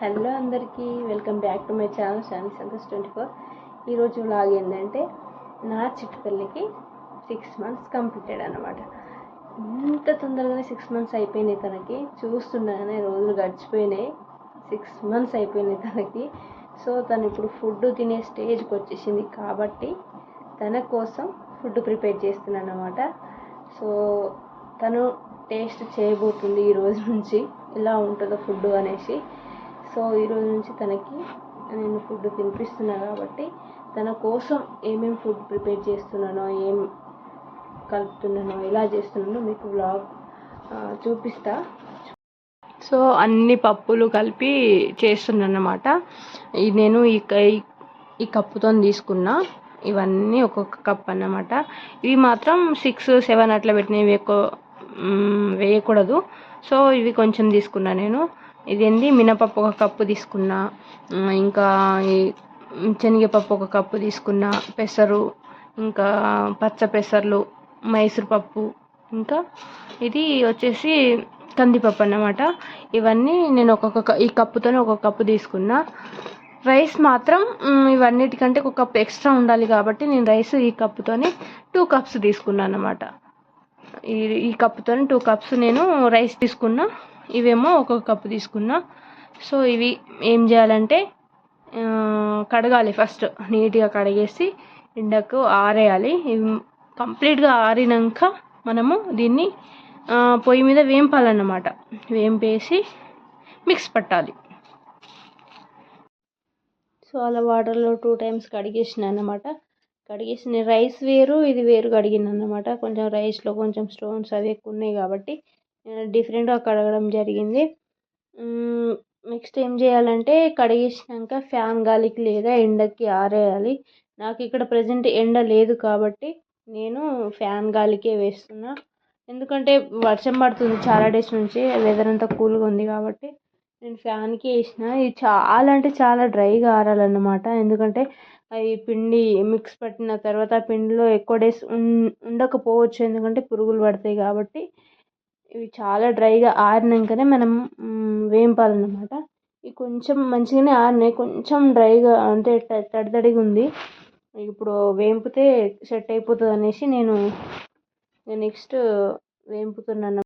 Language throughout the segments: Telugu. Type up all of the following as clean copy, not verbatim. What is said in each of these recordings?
హలో అందరికీ welcome back to my channel Santosh 24. ఈరోజు వ్లాగ్ ఏంటంటే నా చిట్టు తల్లికి 6 months కంప్లీటెడ్ అనమాట. ఇంత తొందరగానే 6 months అయిపోయినాయి. తనకి చూస్తుండగానే రోజులు గడిచిపోయినాయి. 6 months అయిపోయినాయి తనకి. సో తను ఇప్పుడు ఫుడ్ తినే స్టేజ్కి వచ్చేసింది కాబట్టి తన కోసం ఫుడ్ ప్రిపేర్ చేస్తున్నాను అనమాట. సో తను టేస్ట్ చేయబోతుంది ఈ రోజు నుంచి ఎలా ఉంటుందో ఫుడ్ అనేసి. సో ఈరోజు నుంచి తనకి నేను ఫుడ్ తినిపిస్తున్నాను కాబట్టి తన కోసం ఏమేమి ఫుడ్ ప్రిపేర్ చేస్తున్నానో, ఏం కలుపుతున్నానో, ఎలా చేస్తున్నానో మీకు వ్లాగ్ చూపిస్తా. సో అన్ని పప్పులు కలిపి చేస్తున్నాను అన్నమాట. నేను ఈ కప్పుతో తీసుకున్నా. ఇవన్నీ ఒక్కొక్క కప్ అన్నమాట. ఇవి మాత్రం 6-7 అట్లా పెట్టినవి, ఎక్కువ వేయకూడదు. సో ఇవి కొంచెం తీసుకున్నా నేను. ఇదేంటి, మినపప్పు ఒక కప్పు తీసుకున్నా, ఇంకా ఈ శనగపప్పు ఒక కప్పు తీసుకున్నా, పెసరు, ఇంకా పచ్చ పెసర్లు, మైసూర్ పప్పు, ఇంకా ఇది వచ్చేసి కందిపప్పు అన్నమాట. ఇవన్నీ నేను ఈ కప్పుతోనే ఒక కప్పు తీసుకున్నా. రైస్ మాత్రం ఇవన్నిటికంటే ఒక కప్పు ఎక్స్ట్రా ఉండాలి కాబట్టి నేను రైస్ ఈ కప్పుతోనే 2 cups తీసుకున్నాను అన్నమాట. ఈ కప్పుతోనే 2 cups నేను రైస్ తీసుకున్నా. ఇవేమో ఒక్కొక్క కప్పు తీసుకున్నా. సో ఇవి ఏం చేయాలంటే కడగాలి. ఫస్ట్ నీట్గా కడిగేసి ఎండకు ఆరేయాలి. ఇవి కంప్లీట్గా ఆరినాక మనము దీన్ని పొయ్యి మీద వేంపాలన్నమాట. వేంపేసి మిక్స్ పట్టాలి. సో అలా వాటర్లో 2 times కడిగేసిన అన్నమాట. కడిగేసిన రైస్ వేరు, ఇది వేరు కడిగిన అన్నమాట. కొంచెం రైస్లో కొంచెం స్టోన్స్ అవి ఎక్కువ ఉన్నాయి కాబట్టి డిఫరెంట్గా కడగడం జరిగింది. నెక్స్ట్ ఏం చేయాలంటే కడిగేసినాక ఫ్యాన్ గాలికి లేదా ఎండకి ఆరేయాలి. నాకు ఇక్కడ ప్రజెంట్ ఎండ లేదు కాబట్టి నేను ఫ్యాన్ గాలికే వేస్తున్నా. ఎందుకంటే వర్షం పడుతుంది చాలా డేస్ నుంచి, వెదర్ అంతా కూల్గా ఉంది కాబట్టి నేను ఫ్యాన్కి వేసిన. ఇది చాలా అంటే చాలా డ్రైగా ఆరాలన్నమాట. ఎందుకంటే ఈ పిండి మిక్స్ పట్టిన తర్వాత ఆ పిండిలో ఎక్కువ డేస్ ఉండకపోవచ్చు, ఎందుకంటే పురుగులు పడతాయి కాబట్టి. ఇవి చాలా డ్రైగా ఆరినాకనే మనం వేంపాలన్నమాట. ఇవి కొంచెం మంచిగానే ఆరినాయి, కొంచెం డ్రైగా అంటే తడితడిగా ఉంది. ఇప్పుడు వేంపితే సెట్ అయిపోతుంది అనేసి నేను నెక్స్ట్ వేంపుతున్నాను.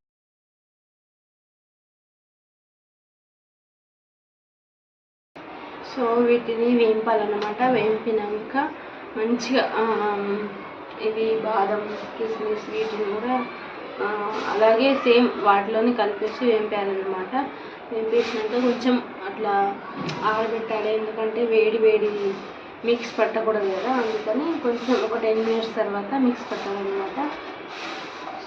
సో వీటిని వేంపాలన్నమాట. వేంపినాక మంచిగా ఇది బాదం, కిస్మిస్ వీటిని కూడా అలాగే సేమ్ వాటిలోనే కలిపేసి వేంపేయాలన్నమాట. వేంపేసినాక కొంచెం అట్లా ఆరబెట్టాలి, ఎందుకంటే వేడి వేడి మిక్స్ పట్టకూడదు కదా, అందుకని కొంచెం ఒక 10 minutes తర్వాత మిక్స్ పట్టాలన్నమాట.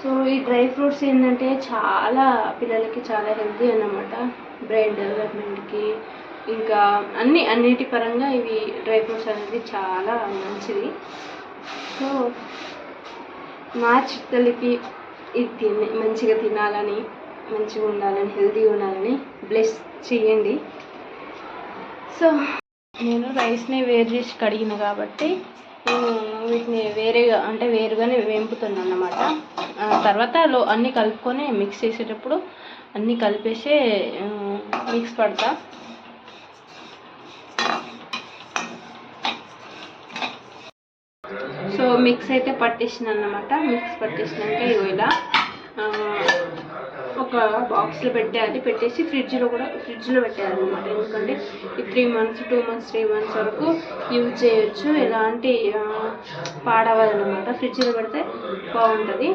సో ఈ డ్రై ఫ్రూట్స్ ఏంటంటే చాలా పిల్లలకి చాలా హెల్తీ అన్నమాట. బ్రెయిన్ డెవలప్మెంట్కి ఇంకా అన్నిటి పరంగా ఇవి డ్రై ఫ్రూట్స్ అనేది చాలా మంచిది. సో నా చిట్టలకి ఇది మంచిగా తినాలని, మంచిగా ఉండాలని, హెల్తీగా ఉండాలని బ్లెస్ చేయండి. సో నేను రైస్ని వేరు చేసి కడిగిన కాబట్టి నేను వీటిని వేరుగానే వేంపుతున్నాను అన్నమాట. తర్వాత అన్నీ కలుపుకొని మిక్స్ చేసేటప్పుడు అన్నీ కలిపేసి మిక్స్ పడతా. సో మిక్స్ అయితే పట్టేసిన అన్నమాట. మిక్స్ పట్టేసినాక ఇలా ఒక బాక్స్లో పెట్టేసి ఫ్రిడ్జ్లో పెట్టాలన్నమాట. ఎందుకంటే ఈ 3 months 2 months 3 months వరకు యూజ్ చేయొచ్చు, ఎలాంటి పాడవదన్నమాట. ఫ్రిడ్జ్లో పెడితే బాగుంటుంది.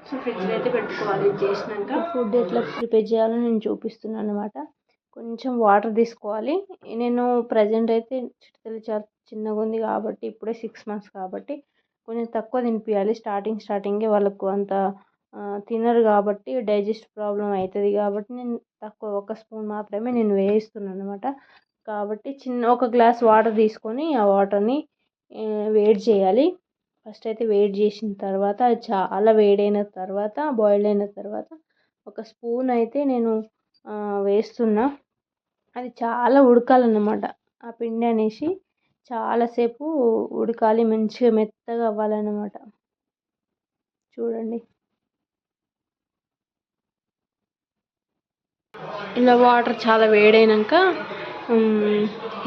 సో ఫ్రిడ్జ్లో అయితే పెట్టుకోవాలి. ఇది చేసినాక ఫుడ్ ఎట్లా ప్రిపేర్ చేయాలో నేను చూపిస్తున్నాను అన్నమాట. కొంచెం వాటర్ తీసుకోవాలి. నేను ప్రజెంట్ అయితే చిట్టుతల్లి చాలా చిన్నగా ఉంది కాబట్టి, ఇప్పుడే 6 months కాబట్టి కొంచెం తక్కువ తినిపించాలి. స్టార్టింగే వాళ్ళకు అంత తినరు కాబట్టి డైజెస్ట్ ప్రాబ్లం అవుతుంది కాబట్టి నేను తక్కువ 1 spoon మాత్రమే నేను వేయిస్తున్నాను అన్నమాట. కాబట్టి ఒక గ్లాస్ వాటర్ తీసుకొని ఆ వాటర్ని వేడి చేయాలి. ఫస్ట్ అయితే వేడి చేసిన తర్వాత అది చాలా వేడైన తర్వాత, బాయిల్ అయిన తర్వాత 1 spoon అయితే నేను వేస్తున్నా. అది చాలా ఉడకాలన్నమాట. ఆ పిండి అనేసి చాలాసేపు ఉడకాలి, మంచిగా మెత్తగా అవ్వాలన్నమాట. చూడండి, ఇలా వాటర్ చాలా వేడైనాక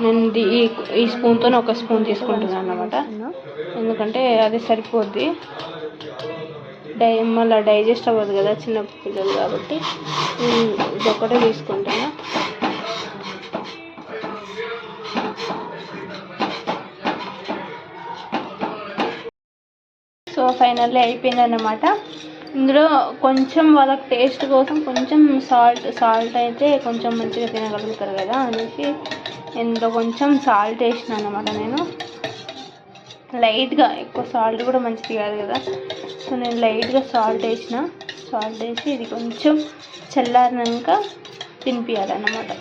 నేను ఈ స్పూన్తో ఒక స్పూన్ తీసుకుంటున్నాను అన్నమాట, ఎందుకంటే అది సరిపోద్ది. మళ్ళీ డైజెస్ట్ అవ్వదు కదా చిన్న పిల్లలు కాబట్టి ఇది ఒకటే తీసుకుంటున్నా. సో ఫైనల్లీ అయిపోయిందన్నమాట. ఇందులో కొంచెం వాళ్ళకి టేస్ట్ కోసం కొంచెం సాల్ట్ అయితే కొంచెం మంచిగా తినగలుగుతారు కదా అనేసి ఇందులో కొంచెం సాల్ట్ వేసిన అన్నమాట. నేను లైట్గా, ఎక్కువ సాల్ట్ కూడా మంచిది కాదు కదా, సో నేను లైట్గా సాల్ట్ వేసి ఇది కొంచెం చల్లారినాక తినిపించాలన్నమాట.